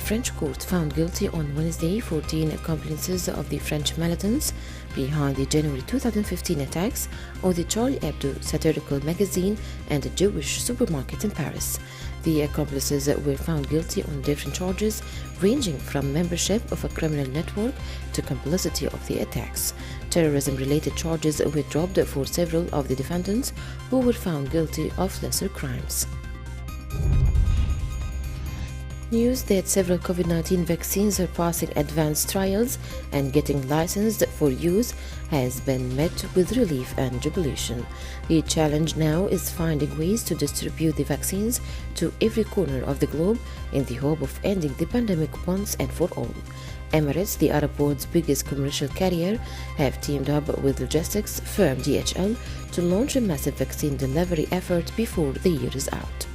French court found guilty on Wednesday 14 accomplices of the French militants behind the January 2015 attacks on the Charlie Hebdo satirical magazine and a Jewish supermarket in Paris. The accomplices were found guilty on different charges, ranging from membership of a criminal network to complicity of the attacks. Terrorism-related charges were dropped for several of the defendants who were found guilty of lesser crimes. News that several COVID-19 vaccines are passing advanced trials and getting licensed for use has been met with relief and jubilation. The challenge now is finding ways to distribute the vaccines to every corner of the globe in the hope of ending the pandemic once and for all. Emirates, the Arab world's biggest commercial carrier, have teamed up with logistics firm DHL to launch a massive vaccine delivery effort before the year is out.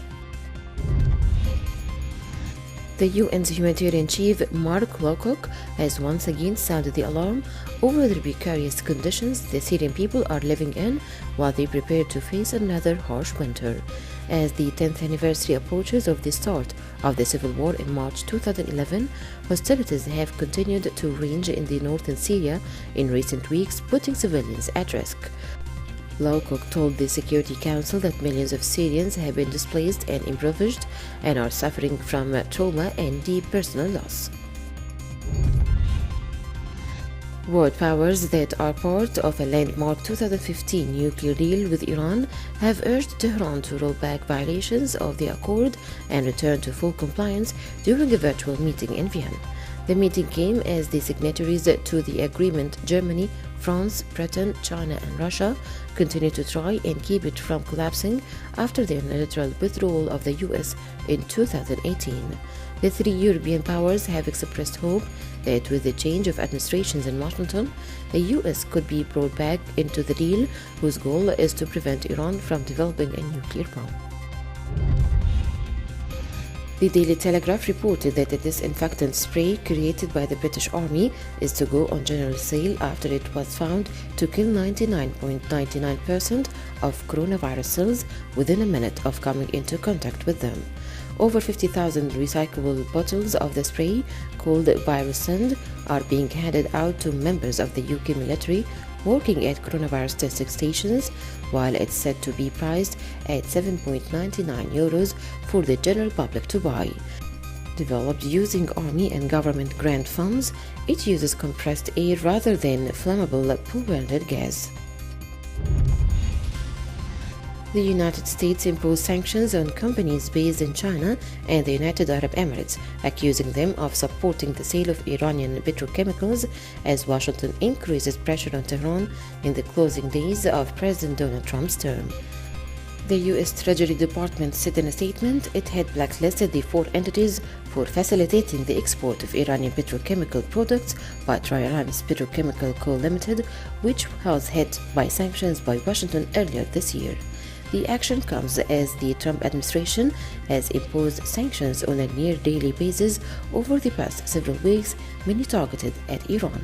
The UN's humanitarian chief, Mark Lowcock, has once again sounded the alarm over the precarious conditions the Syrian people are living in while they prepare to face another harsh winter. As the 10th anniversary approaches of the start of the civil war in March 2011, hostilities have continued to range in the northern Syria in recent weeks, putting civilians at risk. Lowcock told the Security Council that millions of Syrians have been displaced and impoverished and are suffering from trauma and deep personal loss. World powers that are part of a landmark 2015 nuclear deal with Iran have urged Tehran to roll back violations of the accord and return to full compliance during a virtual meeting in Vienna. The meeting came as the signatories to the agreement, Germany, France, Britain, China and Russia, continue to try and keep it from collapsing after the unilateral withdrawal of the US in 2018. The three European powers have expressed hope that with the change of administrations in Washington, the US could be brought back into the deal, whose goal is to prevent Iran from developing a nuclear bomb. The Daily Telegraph reported that a disinfectant spray created by the British Army is to go on general sale after it was found to kill 99.99% of coronavirus cells within a minute of coming into contact with them. Over 50,000 recyclable bottles of the spray, called Virusend, are being handed out to members of the UK military working at coronavirus testing stations, while it's said to be priced at €7.99 for the general public to buy. Developed using army and government grant funds, it uses compressed air rather than flammable pool-welded gas. The United States imposed sanctions on companies based in China and the United Arab Emirates, accusing them of supporting the sale of Iranian petrochemicals as Washington increases pressure on Tehran in the closing days of President Donald Trump's term. The U.S. Treasury Department said in a statement it had blacklisted the four entities for facilitating the export of Iranian petrochemical products by Triarams Petrochemical Co. Limited, which was hit by sanctions by Washington earlier this year. The action comes as the Trump administration has imposed sanctions on a near-daily basis over the past several weeks, many targeted at Iran.